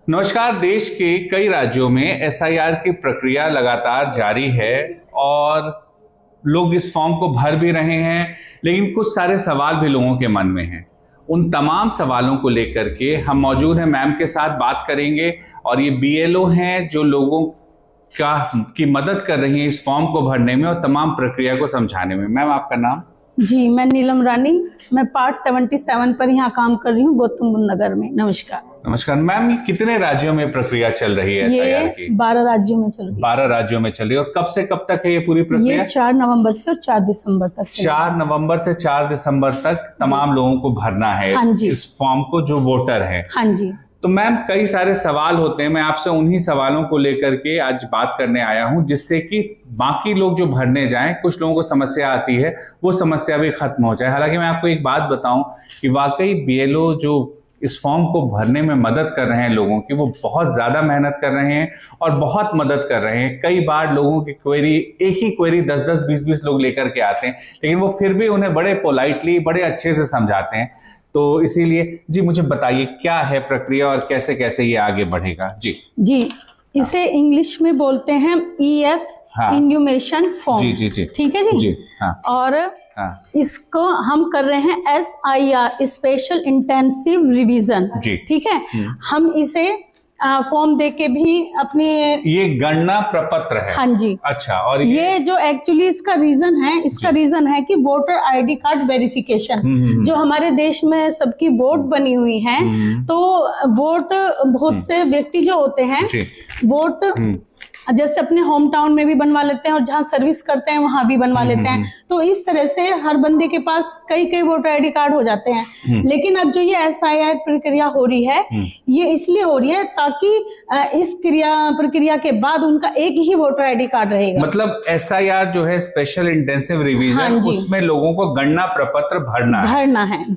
नमस्कार। देश के कई राज्यों में एसआईआर की प्रक्रिया लगातार जारी है और लोग इस फॉर्म को भर भी रहे हैं, लेकिन कुछ सारे सवाल भी लोगों के मन में हैं। उन तमाम सवालों को लेकर के हम मौजूद हैं, मैम के साथ बात करेंगे और ये बीएलओ हैं जो लोगों की मदद कर रही हैं इस फॉर्म को भरने में और तमाम प्रक्रिया को समझाने में। मैम, आपका नाम? जी, मैं नीलम रानी, मैं पार्ट 77 पर यहाँ काम कर रही हूँ गौतम बुद्ध नगर में। नमस्कार। नमस्कार मैम, ये कितने राज्यों में प्रक्रिया चल रही है एसआईआर की? 12 राज्यों में चल रही है। 12 राज्यों में चल रही है। और कब से कब तक है ये पूरी प्रक्रिया? ये 4 नवंबर से और 4 दिसंबर तक। 4 नवंबर से 4 दिसंबर तक तमाम लोगों को भरना है। हाँ जी। इस फॉर्म को, जो वोटर है। हाँ जी। तो मैम, कई सारे सवाल होते हैं, मैं आपसे उन्हीं सवालों को लेकर के आज बात करने आया हूं, जिससे कि बाकी लोग जो भरने जाएं, कुछ लोगों को समस्या आती है, वो समस्या भी खत्म हो जाए। हालांकि मैं आपको एक बात बताऊं कि वाकई बीएलओ जो इस फॉर्म को भरने में मदद कर रहे हैं लोगों की, वो बहुत ज्यादा मेहनत कर रहे हैं और बहुत मदद कर रहे हैं। कई बार लोगों की क्वेरी, एक ही क्वेरी 10-10, 20-20 लोग लेकर के आते हैं, लेकिन वो फिर भी उन्हें बड़े पोलाइटली, बड़े अच्छे से समझाते हैं। तो इसीलिए जी, मुझे बताइए क्या है प्रक्रिया और कैसे कैसे ये आगे बढ़ेगा? जी जी, इसे इंग्लिश में बोलते हैं EF, इन्यूमेशन फॉर्म। जी जी जी, ठीक है जी। हाँ। और इसको हम कर रहे हैं SIR, स्पेशल इंटेंसिव रिवीजन। ठीक है। हम इसे फॉर्म दे के भी अपनी, ये गणना प्रपत्र है। हाँ जी। अच्छा। और ये जो एक्चुअली इसका रीजन है कि वोटर आईडी कार्ड वेरिफिकेशन, जो हमारे देश में सबकी वोट बनी हुई है, तो वोट बहुत से व्यक्ति जो होते हैं वोट जैसे अपने होम टाउन में भी बनवा लेते हैं और जहाँ सर्विस करते हैं वहां भी बनवा लेते हैं। तो इस तरह से हर बंदे के पास कई वोटर आईडी कार्ड हो जाते हैं। लेकिन अब जो ये एसआईआर प्रक्रिया हो रही है, ये इसलिए हो रही है ताकि इस प्रक्रिया के बाद उनका एक ही वोटर आईडी कार्ड रहेगा। मतलब एसआईआर जो है, स्पेशल इंटेंसिव रिवीजन, उसमें लोगों को गणना प्रपत्र भरना है।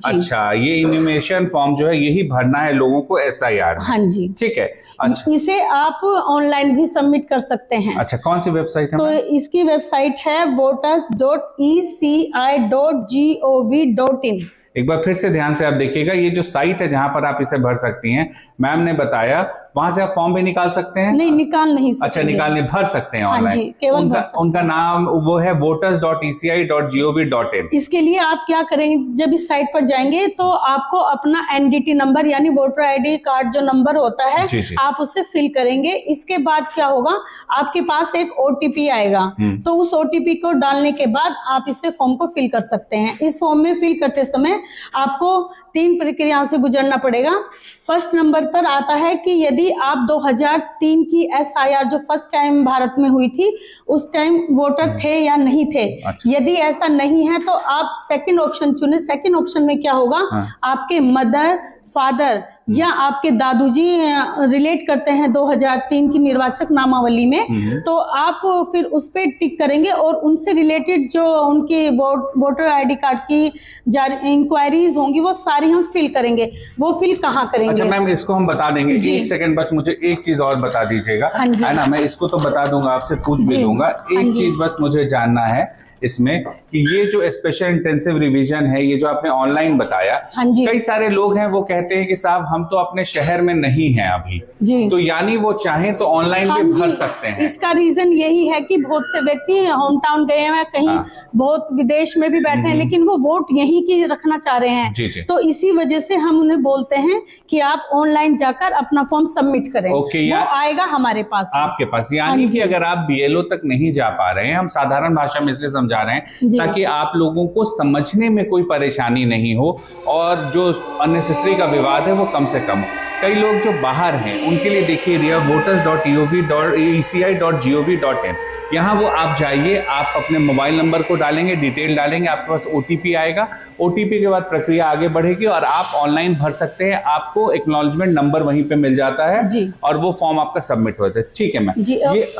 अच्छा, ये इन्यूमेशन फॉर्म जो है, यही भरना है लोगों को एसआईआर। हाँ जी, ठीक है। अच्छा, इसे आप ऑनलाइन भी सबमिट कर सकते हैं। अच्छा, कौन सी वेबसाइट है? तो इसकी वेबसाइट है voters.eci.gov.in। एक बार फिर से ध्यान से आप देखिएगा, ये जो साइट है जहां पर आप इसे भर सकती हैं, मैम ने बताया, वहां से आप फॉर्म भी निकाल सकते हैं? नहीं, निकाल नहीं सकते। अच्छा, निकालने, भर सकते हैं ऑनलाइन। हाँ जी, केवल उनका नाम वो है voters.eci.gov.in। इसके लिए आप क्या करेंगे, जब इस साइट पर जाएंगे तो आपको अपना एनडीटी नंबर यानी वोटर आईडी कार्ड जो नंबर होता है, आप उसे फिल करेंगे। इसके बाद क्या होगा, आपके पास एक ओटीपी आएगा, तो उस ओटीपी को डालने के बाद आप इसे फॉर्म को फिल कर सकते हैं। इस फॉर्म में फिल करते समय आपको 3 प्रक्रियाओं से गुजरना पड़ेगा। फर्स्ट नंबर पर आता है कि यदि आप 2003 की एसआईआर जो फर्स्ट टाइम भारत में हुई थी, उस टाइम वोटर थे या नहीं थे। यदि ऐसा नहीं है तो आप सेकंड ऑप्शन चुने। सेकंड ऑप्शन में क्या होगा, आपके मदर, फादर या आपके दादूजी रिलेट करते हैं 2003 की निर्वाचक नामावली में, तो आप फिर उस पे टिक करेंगे और उनसे रिलेटेड जो उनकी वोटर आईडी कार्ड की इंक्वायरीज होंगी, वो सारी हम फिल करेंगे। वो फिल कहाँ करेंगे? अच्छा मैम, इसको हम बता देंगे। एक सेकंड, बस मुझे एक चीज और बता दीजिएगा, है ना? मैं इसको तो बता दूंगा, आपसे पूछ भी लूंगा। एक चीज बस मुझे जानना है इसमें कि ये जो स्पेशल इंटेंसिव रिवीजन है, ये जो आपने ऑनलाइन बताया, कई सारे लोग हैं वो कहते हैं कि साहब हम तो अपने शहर में नहीं हैं अभी जी, तो यानी वो चाहें तो ऑनलाइन भी भर सकते हैं। इसका रीजन यही है कि बहुत से व्यक्ति होम टाउन गए हैं, कहीं बहुत विदेश में भी बैठे हैं, लेकिन वो वोट यहीं की रखना चाह रहे हैं। जी जी। तो इसी वजह से हम उन्हें बोलते हैं कि आप ऑनलाइन जाकर अपना फॉर्म सबमिट करें। वो आएगा हमारे पास, आपके पास। यानी कि अगर आप बीएलओ तक नहीं जा पा रहे हैं, हम साधारण भाषा में इसलिए समझा रहे हैं ताकि आप लोगों को समझने में कोई परेशानी नहीं हो और जो अननेसेसरी का विवाद है वो कम से कम। कई लोग जो बाहर हैं उनके लिए देखिए दिया voters.eci.gov.in। यहाँ वो आप जाइए, आप अपने मोबाइल नंबर को डालेंगे, डिटेल डालेंगे, आपके पास ओटीपी आएगा। ओटीपी के बाद प्रक्रिया आगे बढ़ेगी और आप ऑनलाइन भर सकते हैं। आपको एक्नॉलेजमेंट नंबर वहीं पे मिल जाता है जी, और वो फॉर्म आपका सबमिट होता है। ठीक है मैम जी।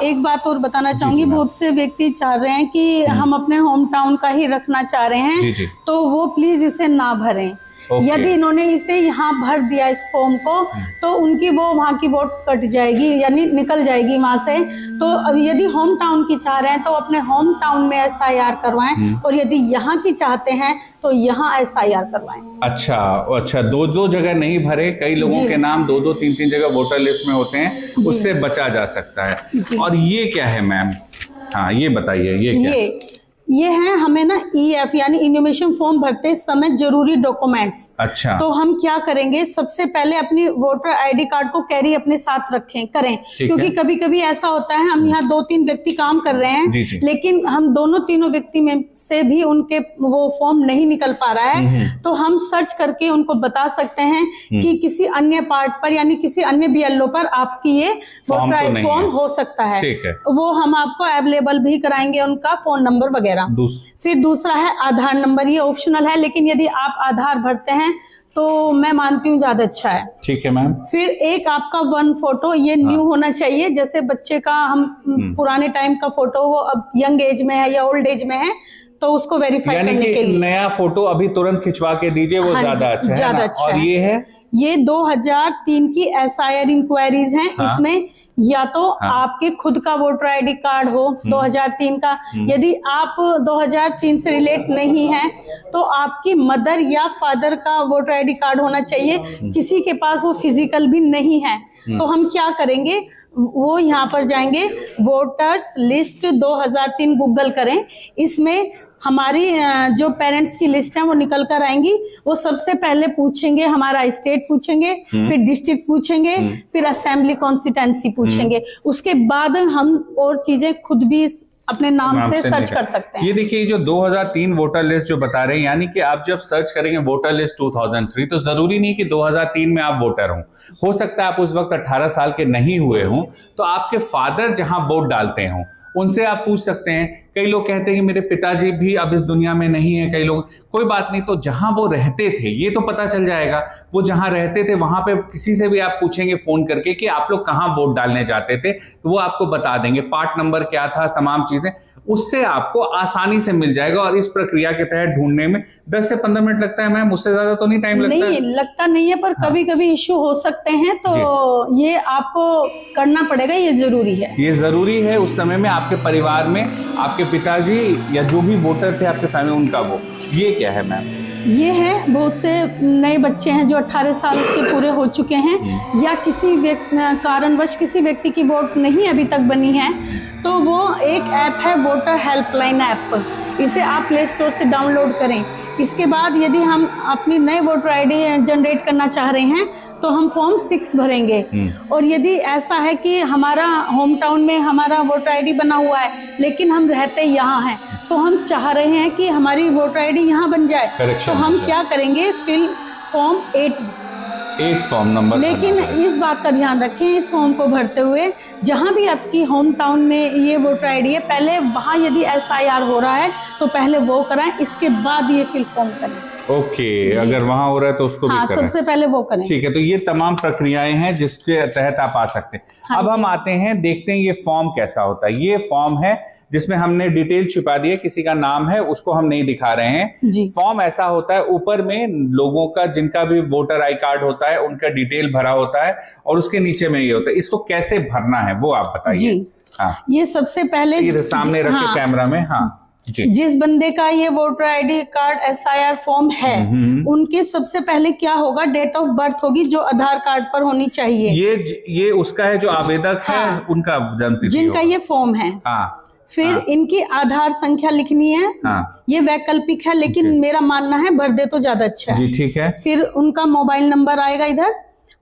एक बात और बताना चाहूंगी, बहुत से व्यक्ति चाह रहे हैं कि हम अपने होम टाउन का ही रखना चाह रहे हैं, तो वो प्लीज इसे ना भरें। यदि इन्होंने इसे यहाँ भर दिया इस फॉर्म को, तो उनकी वो वहाँ की वोट कट जाएगी, यानी निकल जाएगी वहाँ से। तो अब यदि होम टाउन की चाह रहे हैं तो अपने होम टाउन में SIR करवाएं, और यदि यहाँ की चाहते हैं तो यहाँ SIR करवाएं। अच्छा, दो जगह नहीं भरे, कई लोगों के नाम 2-2, 3-3 जगह वोटर लिस्ट में होते हैं, उससे बचा जा सकता है। और ये क्या है मैम? हाँ, ये बताइए, ये क्या? ये है हमें ना EF यानी इन्फॉर्मेशन फॉर्म भरते समय जरूरी डॉक्यूमेंट्स। अच्छा। तो हम क्या करेंगे, सबसे पहले अपनी वोटर ID कार्ड को कैरी अपने साथ करें, क्योंकि कभी कभी ऐसा होता है हम यहाँ 2-3 व्यक्ति काम कर रहे हैं, जी। लेकिन हम तीनों व्यक्ति में से भी उनके वो फॉर्म नहीं निकल पा रहा है। तो हम सर्च करके उनको बता सकते हैं कि किसी अन्य पार्ट पर यानी किसी अन्य BLO पर आपकी ये वोटर फॉर्म हो सकता है। वो हम आपको अवेलेबल भी कराएंगे, उनका फोन नंबर वगैरह। फिर दूसरा है आधार नंबर, ये ऑप्शनल है, लेकिन यदि आप आधार भरते हैं तो मैं मानती हूँ ज्यादा अच्छा है। ठीक है मैम। फिर एक आपका 1 फोटो, ये न्यू होना चाहिए, जैसे बच्चे का हम पुराने टाइम का फोटो वो अब यंग एज में है या ओल्ड एज में है, तो उसको वेरीफाई करने के लिए नया फोटो अभी तुरंत खिंचवा के दीजिए, वो ज्यादा अच्छा है। ज्यादा अच्छा। और ये है, ये 2003 की SIR इंक्वायरीज हैं। इसमें या तो आपके खुद का वोटर ID कार्ड हो 2003 का, यदि आप 2003 से रिलेट नहीं है तो आपकी मदर या फादर का वोटर ID कार्ड होना चाहिए। किसी के पास वो फिजिकल भी नहीं है, तो हम क्या करेंगे, वो यहाँ पर जाएंगे, वोटर्स लिस्ट 2003 गूगल करें, इसमें हमारी जो पेरेंट्स की लिस्ट है वो निकल कर आएंगी। वो सबसे पहले पूछेंगे, हमारा स्टेट पूछेंगे, फिर डिस्ट्रिक्ट पूछेंगे, फिर असेंबली कॉन्स्टिट्यूंसी पूछेंगे। उसके बाद हम और चीजें खुद भी अपने नाम से सर्च कर सकते हैं। ये देखिए, जो 2003 वोटर लिस्ट जो बता रहे हैं, यानी कि आप जब सर्च करेंगे वोटर लिस्ट 2003, तो जरूरी नहीं कि 2003 में आप वोटर हो सकता है आप उस वक्त 18 साल के नहीं हुए हों, तो आपके फादर जहां वोट डालते हों उनसे आप पूछ सकते हैं। कई लोग कहते हैं कि मेरे पिताजी भी अब इस दुनिया में नहीं है, कई लोग, कोई बात नहीं, तो जहां वो रहते थे ये तो पता चल जाएगा। वो जहां रहते थे वहां पे किसी से भी आप पूछेंगे फोन करके कि आप लोग कहां वोट डालने जाते थे, तो वो आपको बता देंगे, पार्ट नंबर क्या था, तमाम चीजें, उससे आपको आसानी से मिल जाएगा। और इस प्रक्रिया के तहत ढूंढने में 10 से 15 मिनट लगता है मैम, उससे ज्यादा तो नहीं टाइम लगता? नहीं लगता नहीं है, पर कभी कभी इश्यू हो सकते हैं, तो ये आपको करना पड़ेगा, ये जरूरी है। ये जरूरी है उस समय में आपके परिवार में आपके पिताजी या जो भी वोटर थे आपके सामने, उनका वो। ये क्या है मैम? ये है, बहुत से नए बच्चे हैं जो 18 साल के पूरे हो चुके हैं, या किसी कारणवश किसी व्यक्ति की वोट नहीं अभी तक बनी है, तो वो एक ऐप है वोटर हेल्पलाइन ऐप, इसे आप प्ले स्टोर से डाउनलोड करें। इसके बाद यदि हम अपनी नए वोटर ID जनरेट करना चाह रहे हैं तो हम फॉर्म 6 भरेंगे। और यदि ऐसा है कि हमारा होम टाउन में हमारा वोटर ID बना हुआ है लेकिन हम रहते यहाँ हैं, तो हम चाह रहे हैं कि हमारी वोटर ID यहाँ बन जाए, तो हम क्या करेंगे, फिल फॉर्म 8 फॉर्म नंबर। लेकिन इस बात का ध्यान रखें, इस फॉर्म को भरते हुए जहां भी आपकी होम टाउन में ये वोटर ID है, पहले वहां यदि SIR हो रहा है तो पहले वो कराएं, इसके बाद ये फिल फॉर्म करें। ओके, अगर वहां हो रहा है तो उसको भी करें। सबसे पहले वो करें। ठीक है, तो ये तमाम प्रक्रियाएं हैं जिसके तहत आप आ सकते हैं। अब हम आते हैं, देखते हैं ये फॉर्म कैसा होता है। ये फॉर्म है जिसमें हमने डिटेल छुपा दी है, किसी का नाम है उसको हम नहीं दिखा रहे हैं। फॉर्म ऐसा होता है, ऊपर में लोगों का जिनका भी वोटर आई कार्ड होता है उनका डिटेल भरा होता है, और उसके नीचे में ये होता है। इसको कैसे भरना है वो आप बताइए। हाँ, ये सबसे पहले ये सामने रखे कैमरा में। हाँ जी। जिस बंदे का ये voter ID card SIR form है, उनके सबसे पहले क्या होगा, डेट ऑफ बर्थ होगी जो आधार कार्ड पर होनी चाहिए। ये उसका है जो आवेदक है, उनका जन्मतिथि जिनका ये फॉर्म है। फिर इनकी आधार संख्या लिखनी है। ये वैकल्पिक है, लेकिन मेरा मानना है भर दे तो ज्यादा अच्छा है। जी ठीक है। फिर उनका मोबाइल नंबर आएगा इधर,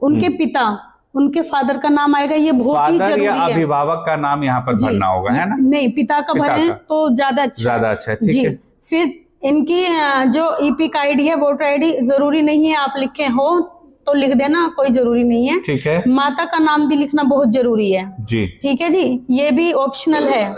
उनके पिता, उनके फादर का नाम आएगा, ये बहुत ही जरूरी है। अभिभावक का नाम यहाँ पर भरना होगा, है ना? नहीं, पिता का भरें तो ज्यादा अच्छा है। ठीक है। फिर इनकी जो EPIC ID है, वोटर ID जरूरी नहीं है आप लिखे हो तो लिख देना, कोई जरूरी नहीं है। ठीक है। माता का नाम भी लिखना बहुत जरूरी है जी। ठीक है जी, ये भी ऑप्शनल है।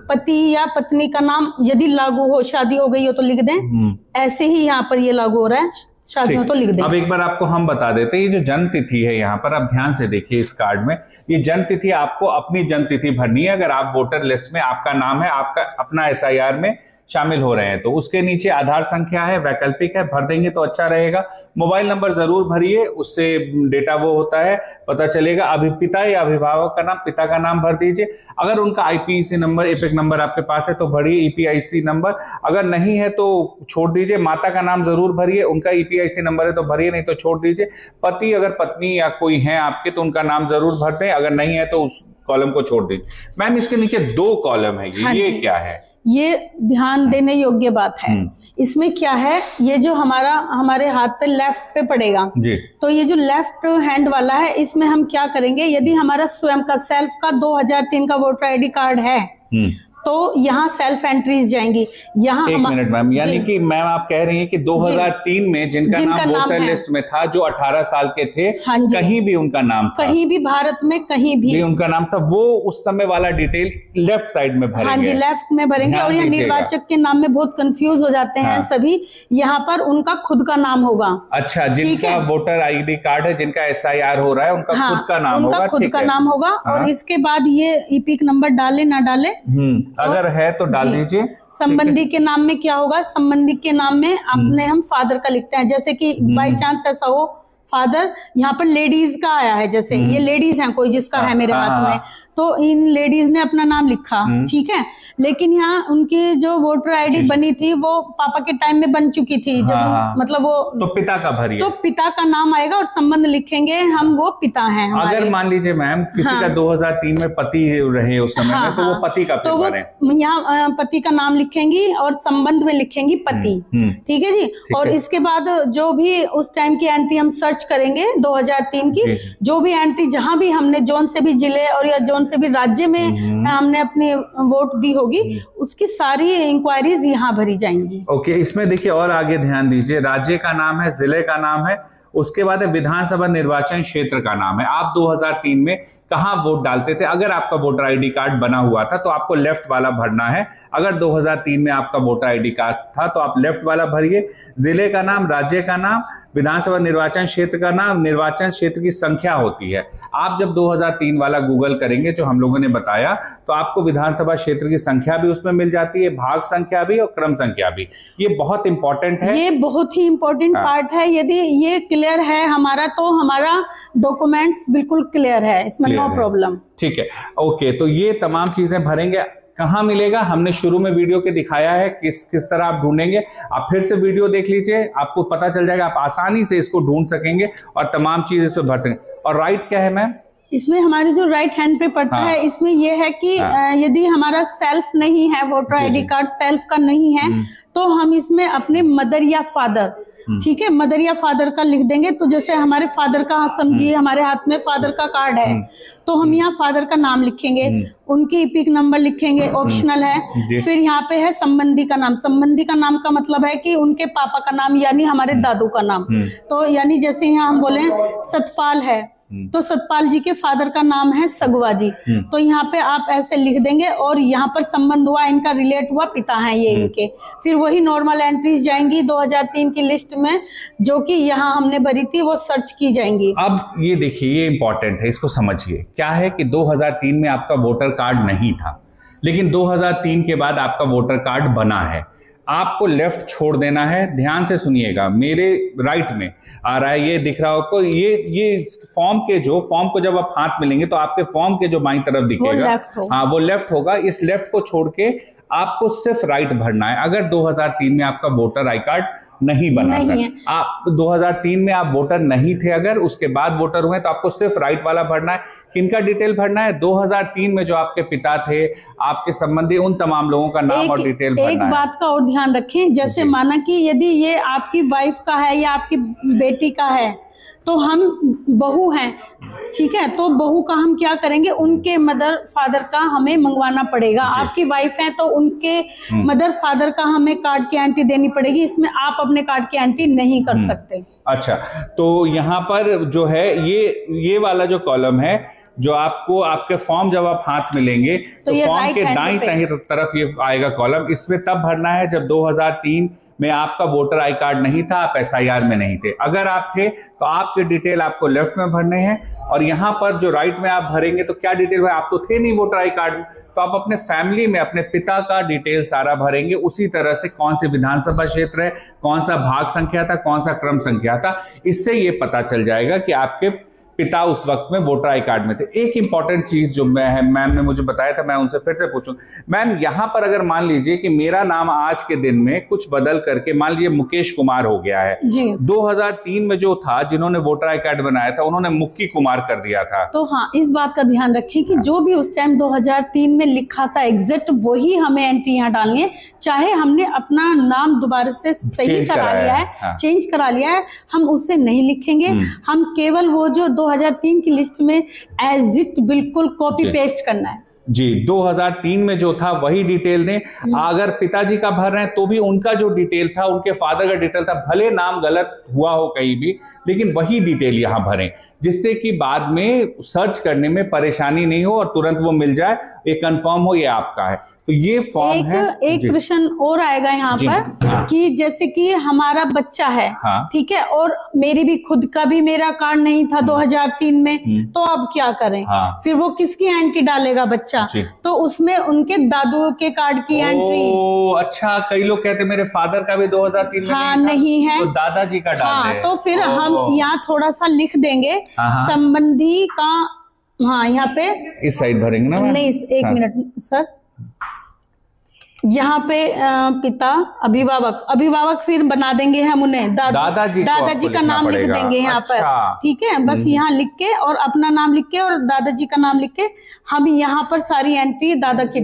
पति या पत्नी का नाम यदि लागू हो, शादी हो गई हो तो लिख दें, ऐसे ही यहाँ पर ये लागू हो रहा है, शादी हो तो लिख दें। अब एक बार आपको हम बता देते हैं, ये जो जन्म तिथि है यहाँ पर, आप ध्यान से देखिए इस कार्ड में, ये जन्म तिथि आपको अपनी जन्म तिथि भरनी है। अगर आप वोटर लिस्ट में आपका नाम है, आपका अपना SIR में शामिल हो रहे हैं। तो उसके नीचे आधार संख्या है, वैकल्पिक है, भर देंगे तो अच्छा रहेगा। मोबाइल नंबर जरूर भरिए, उससे डेटा वो होता है, पता चलेगा। पिता या अभिभावक का नाम, पिता का नाम भर दीजिए। अगर उनका आईपीआईसी नंबर, एपिक नंबर आपके पास है तो भरिए ईपीआईसी नंबर, अगर नहीं है तो छोड़ दीजिए। माता का नाम जरूर भरिए, उनका ईपीआईसी नंबर है तो भरिए, नहीं तो छोड़ दीजिए। पति, अगर पत्नी या कोई है आपके तो उनका नाम जरूर भर दें, अगर नहीं है तो उस कॉलम को छोड़ दीजिए। मैम इसके नीचे 2 कॉलम है, ये क्या है? ये ध्यान देने योग्य बात है। इसमें क्या है, ये जो हमारे हाथ पे लेफ्ट पे पड़ेगा जी, तो ये जो लेफ्ट हैंड वाला है, इसमें हम क्या करेंगे, यदि हमारा स्वयं का सेल्फ का 2003 का वोटर आईडी कार्ड है तो यहाँ सेल्फ एंट्रीज जाएंगी। यहाँ एक मिनट मैम, यानी कि मैम आप कह रही हैं कि 2003 में जिनका नाम वोटर लिस्ट में था, जो 18 साल के थे, कहीं भी उनका नाम था, कहीं भी भारत में कहीं भी उनका नाम था, वो उस समय वाला डिटेल लेफ्ट साइड में भरेंगे। हाँ जी, लेफ्ट में भरेंगे। और यहाँ निर्वाचक के नाम में बहुत कंफ्यूज हो जाते हैं सभी, यहाँ पर उनका खुद का नाम होगा। अच्छा, जिनका वोटर आईडी कार्ड है, जिनका SIR हो रहा है, उनका खुद का नाम होगा, खुद का नाम होगा। और इसके बाद ये ईपिक नंबर डाले ना डाले, अगर है तो डाल दीजिए। संबंधी के नाम में क्या होगा, संबंधी के नाम में अपने हम फादर का लिखते हैं, जैसे कि बाई चांस ऐसा हो फादर, यहाँ पर लेडीज का आया है, जैसे ये लेडीज हैं कोई जिसका है मेरे हाथ में, तो इन लेडीज ने अपना नाम लिखा, ठीक है। लेकिन यहाँ उनकी जो वोटर आईडी बनी थी वो पापा के टाइम में बन चुकी थी, जब मतलब वो, तो पिता का भरिए, तो पिता का नाम आएगा और संबंध लिखेंगे हम, वो पिता हैं हमारे। अगर मान लीजिए मैम किसी का 2003 में पति रहे उस समय में, तो वो पति का, तो वो यहाँ पति का नाम लिखेंगी और संबंध में लिखेंगी पति, ठीक है जी। और इसके बाद जो भी उस टाइम की एंट्री हम सर्च करेंगे 2003 की, जो भी एंट्री जहां भी हमने जोन से भी जिले और या जोन से भी राज्य में हमने अपनी वोट दी होगी, उसकी सारी इंक्वायरीज यहाँ भरी जाएंगी। ओके, इसमें देखिए और आगे ध्यान दीजिए, राज्य का नाम है, जिले का नाम है, उसके बाद विधानसभा निर्वाचन क्षेत्र का नाम है। आप 2003 में कहां वोट डालते थे? अगर आपका वोटर आईडी कार्ड बना हुआ था तो आपको लेफ्ट वाला भरना है। अगर 2003 में आपका वोटर आईडी कार्ड था तो आप लेफ्ट वाला भरिए। जिले का नाम, राज्य का नाम, विधानसभा निर्वाचन क्षेत्र का नाम, निर्वाचन क्षेत्र की संख्या होती है। आप जब 2003 वाला गूगल करेंगे जो हम लोगों ने बताया, तो आपको विधानसभा क्षेत्र की संख्या भी उसमें मिल जाती है, भाग संख्या भी और क्रम संख्या भी। ये बहुत इंपॉर्टेंट है, ये बहुत ही इंपॉर्टेंट पार्ट है। यदि ये क्लियर है हमारा, तो हमारा डॉक्यूमेंट्स बिल्कुल क्लियर है, इसमें नो प्रॉब्लम। ठीक है, ओके। तो ये तमाम चीजें भरेंगे। कहाँ मिलेगा, हमने शुरू में वीडियो के दिखाया है किस तरह आप ढूंढेंगे। आप फिर से वीडियो देख लीजिए, आपको पता चल जाएगा, आप आसानी से इसको ढूंढ सकेंगे और तमाम चीजें इसमें भर सकेंगे। और राइट क्या है मैम? इसमें हमारे जो राइट हैंड पे पड़ता है, इसमें यह है कि यदि हमारा सेल्फ नहीं है, वोटर आईडी कार्ड सेल्फ का नहीं है, तो हम इसमें अपने मदर या फादर, ठीक है, मदर या फादर का लिख देंगे। तो जैसे हमारे फादर का, समझिए हमारे हाथ में फादर का कार्ड है, तो हम यहाँ फादर का नाम लिखेंगे, उनकी ईपिक नंबर लिखेंगे, ऑप्शनल है। फिर यहाँ पे है संबंधी का नाम। संबंधी का नाम का मतलब है कि उनके पापा का नाम, यानी हमारे दादू का नाम। तो यानी जैसे यहाँ हम बोले सतपाल है, तो सतपाल जी के फादर का नाम है सगवा जी, तो यहाँ पे आप ऐसे लिख देंगे। और यहाँ पर संबंध हुआ, इनका रिलेट हुआ, पिता हैं ये इनके। फिर वही नॉर्मल एंट्रीज जाएंगी 2003 की लिस्ट में, जो कि यहाँ हमने भरी थी, वो सर्च की जाएंगी। अब ये देखिए, ये इंपॉर्टेंट है, इसको समझिए। क्या है कि 2003 में आपका वोटर कार्ड नहीं था, लेकिन 2003 के बाद आपका वोटर कार्ड बना है। आपको लेफ्ट छोड़ देना है। ध्यान से सुनिएगा, मेरे राइट में आ रहा है, ये दिख रहा है आपको, ये फॉर्म को जब आप हाथ में लेंगे तो आपके फॉर्म के जो बाईं तरफ दिखेगा, हाँ वो लेफ्ट होगा। इस लेफ्ट को छोड़ के आपको सिर्फ राइट भरना है। अगर 2003 में आपका वोटर आई कार्ड नहीं बना था, आप 2003 में आप वोटर नहीं थे, अगर उसके बाद वोटर हुए, तो आपको सिर्फ राइट वाला भरना है। किनका डिटेल भरना है? 2003 में जो आपके पिता थे, आपके संबंधी, उन तमाम लोगों का नाम और डिटेल भरना है। एक बात का और ध्यान रखें, जैसे माना कि यदि ये आपकी वाइफ का है या आपकी बेटी का है, तो हम बहू हैं, ठीक है, तो बहू का हम क्या करेंगे, उनके मदर फादर का हमें मंगवाना पड़ेगा। आपकी वाइफ है तो उनके मदर फादर का हमें कार्ड की एंट्री देनी पड़ेगी। इसमें आप अपने कार्ड की एंट्री नहीं कर सकते। अच्छा, तो यहाँ पर जो है ये वाला जो कॉलम है, जो आपको आपके फॉर्म जब आप हाथ में लेंगे, तो फॉर्म के दाईं तरफ ये आएगा कॉलम। इसमें तब भरना है जब 2003 में आपका वोटर आई कार्ड नहीं था, आप SIR में नहीं थे। अगर आप थे तो आपके डिटेल आपको लेफ्ट में भरने हैं, और यहाँ पर जो राइट में आप भरेंगे तो क्या डिटेल है, आप तो थे नहीं वोटर आई कार्ड में, तो आप अपने फैमिली में अपने पिता का डिटेल सारा भरेंगे। उसी तरह से कौन से विधानसभा क्षेत्र है, कौन सा भाग संख्या था, कौन सा क्रम संख्या था, इससे ये पता चल जाएगा कि आपके पिता उस वक्त में वोटर आई कार्ड में थे। एक इंपॉर्टेंट चीज जो मैम ने मुझे बताया था, मैं उनसे फिर से पूछूं, मैम यहाँ पर अगर मान लीजिए कि मेरा नाम आज के दिन में कुछ बदल करके मान लीजिए मुकेश कुमार हो गया है जी। 2003 में जो था, जिन्होंने वोटर आई कार्ड बनाया था, उन्होंने मुक्की कुमार कर दिया था। तो हाँ, इस बात का ध्यान रखें कि जो भी उस टाइम 2003 में लिखा था एग्जैक्ट वही हमें एंट्री यहाँ डालनी है। चाहे हमने अपना नाम दोबारा से सही करा लिया है, हाँ। चेंज करा लिया है, हम उससे नहीं लिखेंगे। हम केवल वो जो 2003 की लिस्ट में एज इट बिल्कुल कॉपी पेस्ट करना है जी। 2003 में जो था वही डिटेल दें। अगर पिताजी का भर रहे हैं तो भी उनका जो डिटेल था, उनके फादर का डिटेल था, भले नाम गलत हुआ हो कहीं भी, लेकिन वही डिटेल यहां भरें, जिससे कि बाद में सर्च करने में परेशानी नहीं हो और तुरंत वो मिल जाए, ये कंफर्म हो ये आपका है। तो ये फॉर्म है। एक प्रश्न और आएगा यहाँ पर, हाँ। कि जैसे कि हमारा बच्चा है, हाँ। ठीक है, और मेरी भी खुद का भी मेरा कार्ड नहीं था 2003 में, तो अब क्या करें? हाँ। फिर वो किसकी एंट्री डालेगा बच्चा? तो उसमें उनके दादू के कार्ड की एंट्री। अच्छा, कई लोग कहते हैं मेरे फादर का भी 2003 में हाँ, नहीं है, तो दादाजी का डाल हाँ, दे। तो फिर हम यहाँ थोड़ा सा लिख देंगे संबंधी का। हाँ, यहाँ पे इस साइड भरेंगे ना? नहीं, एक मिनट सर, यहाँ पे पिता अभिभावक फिर बना देंगे हम उन्हें दादाजी का नाम लिख देंगे यहाँ पर, ठीक है। बस यहाँ लिख के और अपना नाम लिख के और दादाजी का नाम लिख के हम यहाँ पर सारी एंट्री दादा की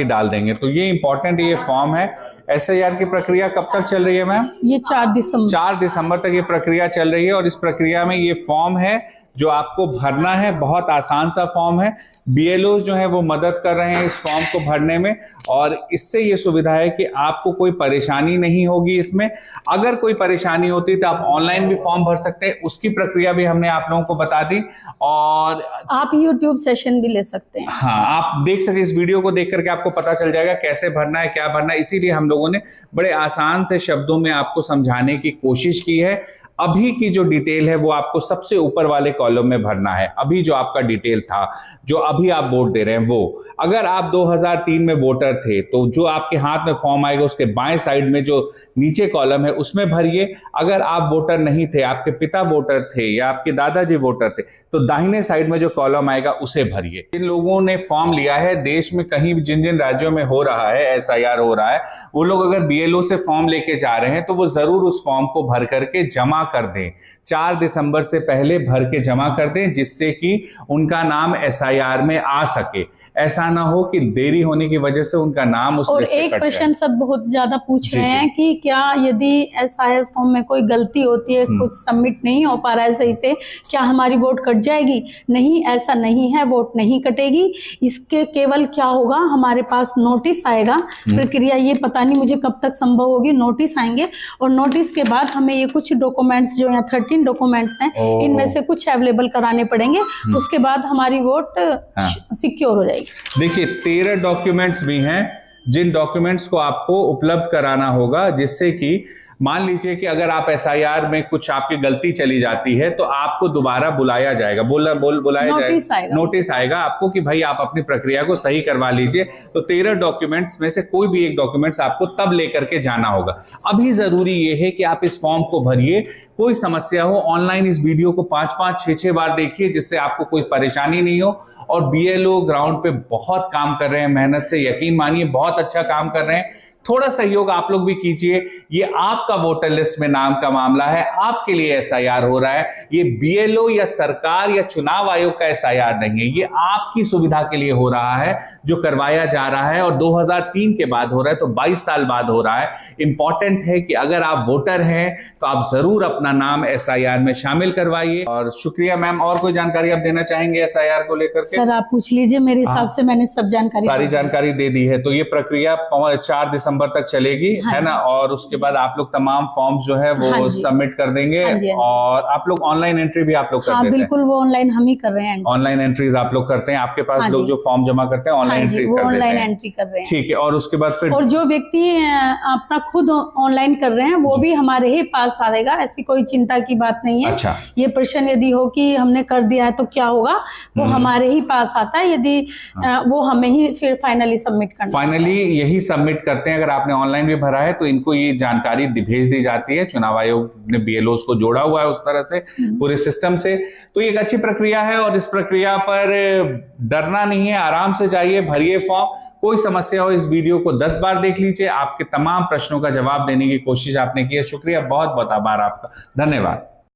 डाल देंगे। तो ये इंपॉर्टेंट ये फॉर्म है। SIR की प्रक्रिया कब तक चल रही है मैम? ये 4 दिसंबर तक ये प्रक्रिया चल रही है, और इस प्रक्रिया में ये फॉर्म है जो आपको भरना है। बहुत आसान सा फॉर्म है। BLO जो है वो मदद कर रहे हैं इस फॉर्म को भरने में, और इससे ये सुविधा है कि आपको कोई परेशानी नहीं होगी इसमें। अगर कोई परेशानी होती तो आप ऑनलाइन भी फॉर्म भर सकते हैं, उसकी प्रक्रिया भी हमने आप लोगों को बता दी, और आप YouTube सेशन भी ले सकते हैं। हाँ, आप देख सकते हैं, इस वीडियो को देख करके आपको पता चल जाएगा कैसे भरना है, क्या भरना है। इसीलिए हम लोगों ने बड़े आसान से शब्दों में आपको समझाने की कोशिश की है। अभी की जो डिटेल है वो आपको सबसे ऊपर वाले कॉलम में भरना है। अभी जो आपका डिटेल था, जो अभी आप वोट दे रहे हैं, वो अगर आप 2003 में वोटर थे तो जो आपके हाथ में फॉर्म आएगा उसके बाएं साइड में जो नीचे कॉलम है उसमें भरिए। अगर आप वोटर नहीं थे, आपके पिता वोटर थे या आपके दादाजी वोटर थे, तो दाहिने साइड में जो कॉलम आएगा उसे भरिए। जिन लोगों ने फॉर्म लिया है, देश में कहीं जिन जिन राज्यों में हो रहा है, SIR हो रहा है, वो लोग अगर BLO से फॉर्म लेके जा रहे हैं तो वो जरूर उस फॉर्म को भर करके जमा कर दें। 4 दिसंबर से पहले भर के जमा कर दें, जिससे कि उनका नाम SIR में आ सके। ऐसा ना हो कि देरी होने की वजह से उनका नाम उस और एक प्रश्न सब बहुत ज्यादा पूछ रहे हैं कि क्या यदि SIR फॉर्म में कोई गलती होती है, कुछ सबमिट नहीं हो पा रहा है सही से, क्या हमारी वोट कट जाएगी? नहीं, ऐसा नहीं है, वोट नहीं कटेगी। इसके केवल क्या होगा, हमारे पास नोटिस आएगा। प्रक्रिया ये पता नहीं मुझे कब तक संभव होगी, नोटिस आएंगे, और नोटिस के बाद हमें ये कुछ डॉक्यूमेंट्स जो यहाँ 13 डॉक्यूमेंट्स हैं, इनमें से कुछ अवेलेबल कराने पड़ेंगे। उसके बाद हमारी वोट सिक्योर हो जाएगी। देखिए, 13 डॉक्यूमेंट्स भी हैं जिन डॉक्यूमेंट्स को आपको उपलब्ध कराना होगा, जिससे कि मान लीजिए कि अगर आप SIR में कुछ आपकी गलती चली जाती है तो आपको दोबारा बुलाया जाएगा, बुलाया जाएगा, नोटिस आएगा आपको कि भाई आप अपनी प्रक्रिया को सही करवा लीजिए। तो 13 डॉक्यूमेंट्स में से कोई भी एक डॉक्यूमेंट्स आपको तब लेकर के जाना होगा। अभी जरूरी ये है कि आप इस फॉर्म को भरिए। कोई समस्या हो, ऑनलाइन इस वीडियो को 5-5, 6-6 बार देखिए, जिससे आपको कोई परेशानी नहीं हो। और BLO ग्राउंड पे बहुत काम कर रहे हैं, मेहनत से, यकीन मानिए बहुत अच्छा काम कर रहे हैं। थोड़ा सहयोग आप लोग भी कीजिए। ये आपका वोटर लिस्ट में नाम का मामला है, आपके लिए SIR हो रहा है। ये BLO या सरकार या चुनाव आयोग का SIR नहीं है, ये आपकी सुविधा के लिए हो रहा है, जो करवाया जा रहा है। और 2003 के बाद हो रहा है, तो 22 साल बाद हो रहा है। इंपॉर्टेंट है कि अगर आप वोटर हैं तो आप जरूर अपना नाम SIR में शामिल करवाइए। और शुक्रिया मैम, और कोई जानकारी आप देना चाहेंगे SIR को लेकर के? सर, आप पूछ लीजिए, मेरे हिसाब से मैंने सारी जानकारी दे दी है। तो ये प्रक्रिया 4 दिसंबर तक चलेगी, है ना, और उसके बाद आप लोग तमाम फॉर्म्स जो है वो सबमिट कर देंगे। और आप लोग ऑनलाइन एंट्री भी आप लोग कर देते हैं? बिल्कुल, वो ऑनलाइन हम ही कर रहे हैं। ऑनलाइन एंट्रीज आप लोग करते हैं? आपके पास लोग जो फॉर्म जमा करते हैं ऑनलाइन एंट्री कर देते हैं? ऑनलाइन एंट्री कर रहे हैं। ठीक है। और उसके बाद फिर और जो व्यक्ति अपना खुद ऑनलाइन कर रहे हैं वो भी हमारे ही पास आएगा, ऐसी कोई चिंता की बात नहीं है। अच्छा। ये प्रश्न यदि हो कि हमने कर दिया है तो क्या होगा, वो हमारे ही पास आता है। यदि वो हमें ही फिर फाइनली सबमिट करना, फाइनली यही सबमिट करते हैं। अगर आपने ऑनलाइन भी भरा है तो इनको ये जानकारी भेज दी जाती है। चुनाव आयोग ने BLOs को जोड़ा हुआ है उस तरह से पूरे सिस्टम से। तो ये एक अच्छी प्रक्रिया है और इस प्रक्रिया पर डरना नहीं है, आराम से जाइए, भरिए फॉर्म। कोई समस्या हो इस वीडियो को 10 बार देख लीजिए। आपके तमाम प्रश्नों का जवाब देने की कोशिश आपने की है। शुक्रिया, बहुत बहुत आभार आपका, धन्यवाद।